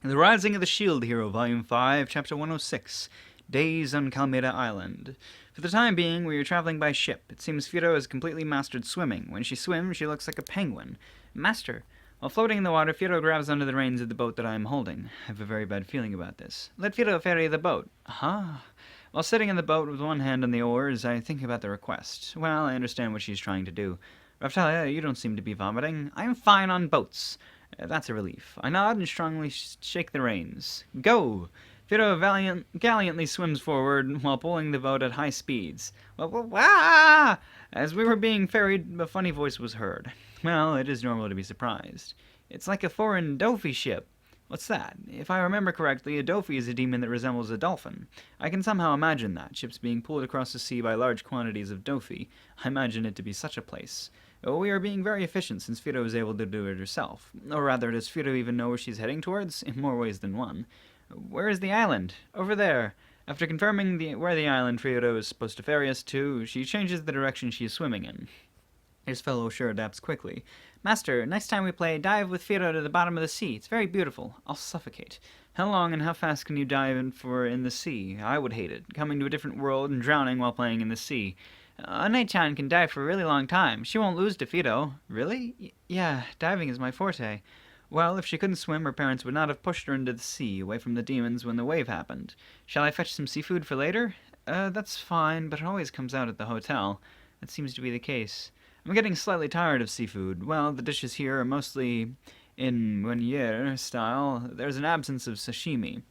The Rising of the Shield Hero, Volume 5, Chapter 106, Days on Calmeida Island. For the time being, we are traveling by ship. It seems Fido has completely mastered swimming. When she swims, she looks like a penguin. Master! While floating in the water, Fido grabs onto the reins of the boat that I am holding. I have a very bad feeling about this. Let Fido ferry the boat. Aha! While sitting in the boat with one hand on the oars, I think about the request. Well, I understand what she's trying to do. Raftalia, you don't seem to be vomiting. I am fine on boats. That's a relief. I nod and strongly shake the reins. Go! Fido gallantly swims forward while pulling the boat at high speeds. Wah! As we were being ferried, a funny voice was heard. Well, it is normal to be surprised. It's like a foreign Dofi ship. What's that? If I remember correctly, a Dofi is a demon that resembles a dolphin. I can somehow imagine that, ships being pulled across the sea by large quantities of Dofi. I imagine it to be such a place. We are being very efficient since Fido is able to do it herself. Or rather, does Fido even know where she's heading towards? In more ways than one. Where is the island? Over there. After confirming where the island Fido is supposed to ferry us to, she changes the direction she is swimming in. His fellow sure adapts quickly. Master, next time we play, dive with Fido to the bottom of the sea. It's very beautiful. I'll suffocate. How long and how fast can you dive in the sea? I would hate it. Coming to a different world and drowning while playing in the sea. Onei-chan can dive for a really long time. She won't lose to Fido. Really? Yeah, diving is my forte. Well, if she couldn't swim, her parents would not have pushed her into the sea, away from the demons when the wave happened. Shall I fetch some seafood for later? That's fine, but it always comes out at the hotel. That seems to be the case. I'm getting slightly tired of seafood. Well, the dishes here are mostly in Meunier style. There's an absence of sashimi.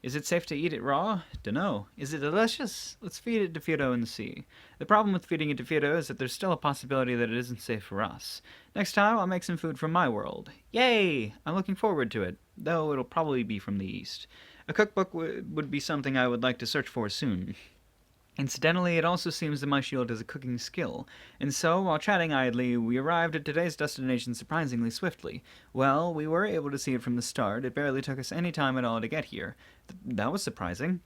Is it safe to eat it raw? Dunno. Is it delicious? Let's feed it to Fido in the sea. The problem with feeding it to Fido is that there's still a possibility that it isn't safe for us. Next time, I'll make some food from my world. Yay! I'm looking forward to it, though it'll probably be from the east. A cookbook would be something I would like to search for soon. Incidentally, it also seems that my shield has a cooking skill, and so, while chatting idly, we arrived at today's destination surprisingly swiftly. Well, we were able to see it from the start. It barely took us any time at all to get here. That was surprising.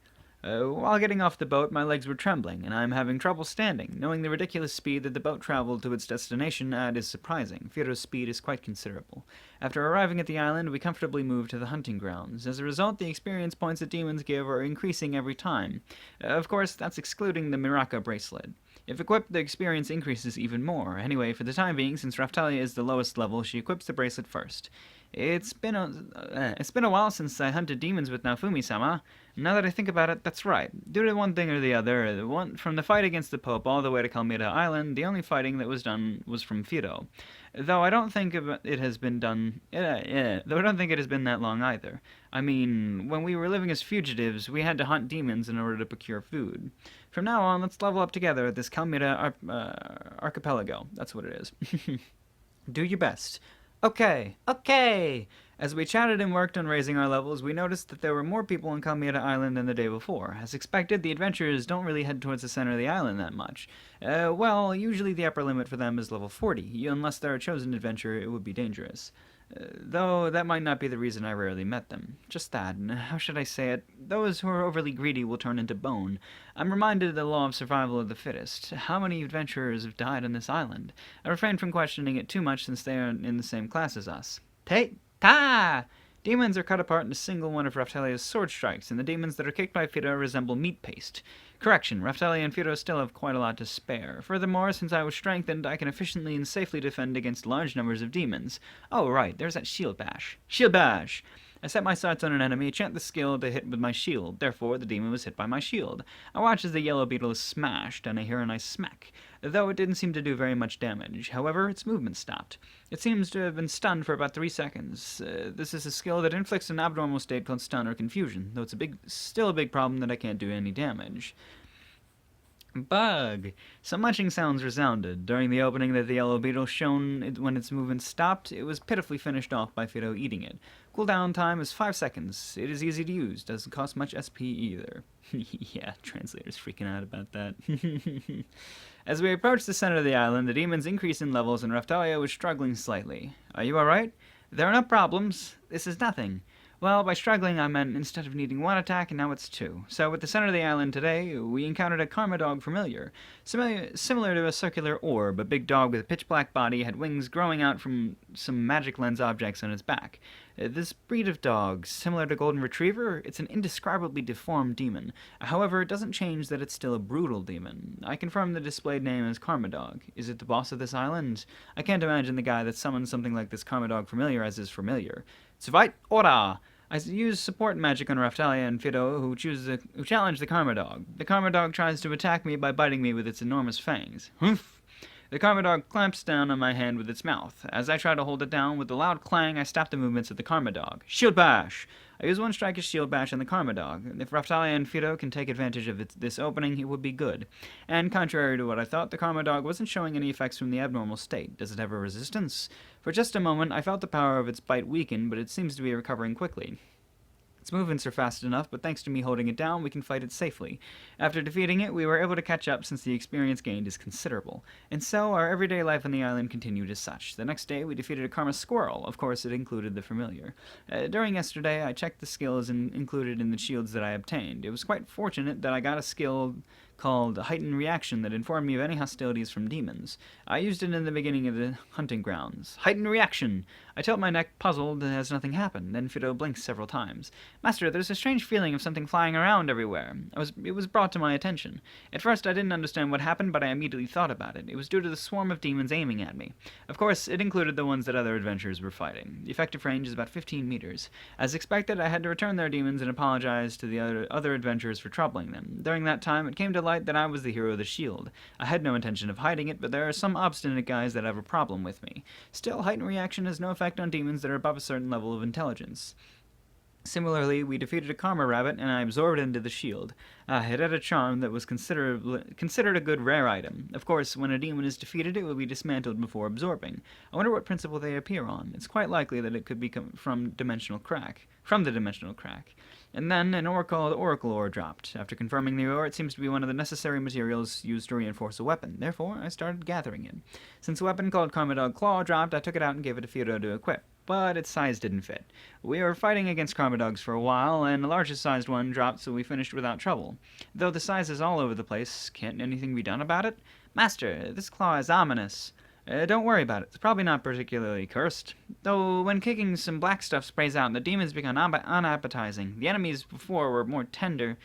While getting off the boat, my legs were trembling, and I am having trouble standing. Knowing the ridiculous speed that the boat traveled to its destination is surprising. Fido's speed is quite considerable. After arriving at the island, we comfortably moved to the hunting grounds. As a result, the experience points that demons give are increasing every time. Of course, that's excluding the Miraka bracelet. If equipped, the experience increases even more. Anyway, for the time being, since Raftalia is the lowest level, she equips the bracelet first. It's been a while since I hunted demons with Naofumi-sama. Now that I think about it, that's right. Due to one thing or the other, from the fight against the Pope all the way to Calmeida Island, the only fighting that was done was from Fido. Though I don't think it has been that long either. I mean, when we were living as fugitives, we had to hunt demons in order to procure food. From now on, let's level up together at this Calmeida archipelago. That's what it is. Do your best. Okay. As we chatted and worked on raising our levels, we noticed that there were more people on Calmeida Island than the day before. As expected, the adventurers don't really head towards the center of the island that much. Well, usually the upper limit for them is level 40. Unless they're a chosen adventurer, it would be dangerous. Though that might not be the reason I rarely met them. Just that, and how should I say it? Those who are overly greedy will turn into bone. I'm reminded of the law of survival of the fittest. How many adventurers have died on this island? I refrain from questioning it too much since they are in the same class as us. Ta! Demons are cut apart in a single one of Raftalia's sword strikes, and the demons that are kicked by Fido resemble meat paste. Correction, Raftalia and Fido still have quite a lot to spare. Furthermore, since I was strengthened, I can efficiently and safely defend against large numbers of demons. Oh, right, there's that shield bash. Shield bash! I set my sights on an enemy, chant the skill to hit with my shield. Therefore, the demon was hit by my shield. I watch as the yellow beetle is smashed, and I hear a nice smack, though it didn't seem to do very much damage. However, its movement stopped. It seems to have been stunned for about 3 seconds. This is a skill that inflicts an abnormal state called stun or confusion, though it's still a big problem that I can't do any damage. Bug! Some munching sounds resounded. During the opening that the yellow beetle shone when its movement stopped, it was pitifully finished off by Fido eating it. Cooldown time is 5 seconds. It is easy to use. Doesn't cost much SP either. Yeah, translator's freaking out about that. As we approached the center of the island, the demons increased in levels and Raftalia was struggling slightly. Are you alright? There are no problems. This is nothing. Well, by struggling, I meant instead of needing one attack, now it's two. So, at the center of the island today, we encountered a Karma dog familiar. Similar to a circular orb, a big dog with a pitch black body had wings growing out from some magic lens objects on its back. This breed of dog, similar to Golden Retriever, it's an indescribably deformed demon. However, it doesn't change that it's still a brutal demon. I confirm the displayed name as Karma Dog. Is it the boss of this island? I can't imagine the guy that summons something like this Karma Dog familiar as his familiar. Svite Ora! I use support magic on Raftalia and Fido, who challenge the Karma Dog. The Karma Dog tries to attack me by biting me with its enormous fangs. Humph! The Karma Dog clamps down on my hand with its mouth. As I try to hold it down, with a loud clang, I stop the movements of the Karma Dog. Shield Bash! I use one strike as Shield Bash on the Karma Dog. If Raftalia and Fido can take advantage of this opening, it would be good. And contrary to what I thought, the Karma Dog wasn't showing any effects from the abnormal state. Does it have a resistance? For just a moment, I felt the power of its bite weaken, but it seems to be recovering quickly. Its movements are fast enough, but thanks to me holding it down, we can fight it safely. After defeating it, we were able to catch up since the experience gained is considerable. And so, our everyday life on the island continued as such. The next day, we defeated a Karma Squirrel. Of course, it included the familiar. During yesterday, I checked the skills included in the shields that I obtained. It was quite fortunate that I got a skill called Heightened Reaction that informed me of any hostilities from demons. I used it in the beginning of the hunting grounds. Heightened Reaction! I tilt my neck, puzzled, as nothing happened. Then Fido blinks several times. Master, there's a strange feeling of something flying around everywhere. It was brought to my attention. At first I didn't understand what happened, but I immediately thought about it. It was due to the swarm of demons aiming at me. Of course, it included the ones that other adventurers were fighting. The effective range is about 15 meters. As expected, I had to return their demons and apologize to the other adventurers for troubling them. During that time, it came to light that I was the hero of the shield. I had no intention of hiding it, but there are some obstinate guys that have a problem with me. Still, Heightened Reaction has no effect on demons that are above a certain level of intelligence. Similarly, we defeated a Karma Rabbit, and I absorbed it into the shield. It had a charm that was considered a good rare item. Of course, when a demon is defeated, it will be dismantled before absorbing. I wonder what principle they appear on. It's quite likely that it could be from the Dimensional Crack. And then an ore called Oracle Ore dropped. After confirming the ore, it seems to be one of the necessary materials used to reinforce a weapon. Therefore, I started gathering it. Since a weapon called Karma Dog Claw dropped, I took it out and gave it to Fido to equip. But its size didn't fit. We were fighting against Karma Dogs for a while, and the largest sized one dropped, so we finished without trouble. Though the size is all over the place, can't anything be done about it? Master, this claw is ominous. Don't worry about it. It's probably not particularly cursed. Though when kicking, some black stuff sprays out and the demons become unappetizing. The enemies before were more tender.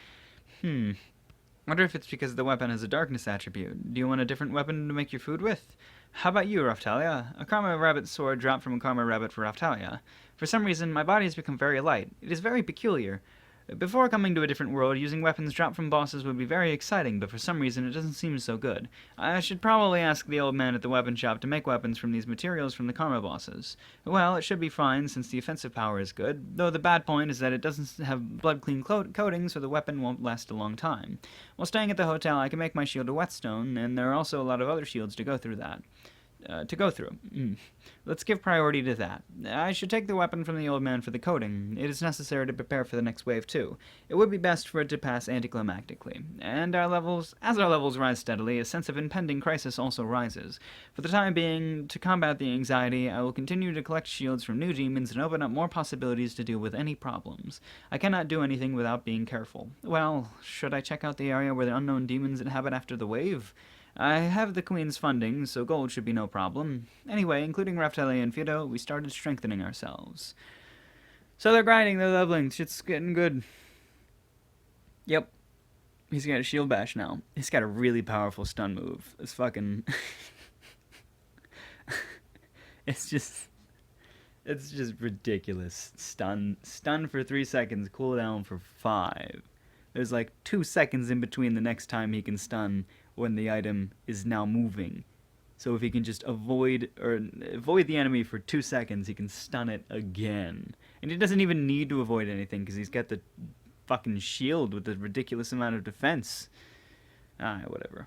Wonder if it's because the weapon has a darkness attribute. Do you want a different weapon to make your food with? How about you, Raftalia? A Karma Rabbit sword dropped from a Karma Rabbit for Raftalia. For some reason, my body has become very light. It is very peculiar. Before coming to a different world, using weapons dropped from bosses would be very exciting, but for some reason it doesn't seem so good. I should probably ask the old man at the weapon shop to make weapons from these materials from the Karma bosses. Well, it should be fine since the offensive power is good, though the bad point is that it doesn't have blood-clean coating, so the weapon won't last a long time. While staying at the hotel, I can make my shield a whetstone, and there are also a lot of other shields to go through. Let's give priority to that. I should take the weapon from the old man for the coating. It is necessary to prepare for the next wave, too. It would be best for it to pass anticlimactically. And as our levels rise steadily, a sense of impending crisis also rises. For the time being, to combat the anxiety, I will continue to collect shields from new demons and open up more possibilities to deal with any problems. I cannot do anything without being careful. Well, should I check out the area where the unknown demons inhabit after the wave? I have the Queen's funding, so gold should be no problem. Anyway, including Raftalia and Fido, we started strengthening ourselves. So they're grinding, they're leveling, shit's getting good. Yep. He's got a shield bash now. He's got a really powerful stun move. It's fucking... It's just ridiculous. Stun for 3 seconds, cooldown for 5. There's like 2 seconds in between the next time he can stun when the item is now moving. So if he can just avoid the enemy for 2 seconds, he can stun it again. And he doesn't even need to avoid anything because he's got the fucking shield with the ridiculous amount of defense. Whatever.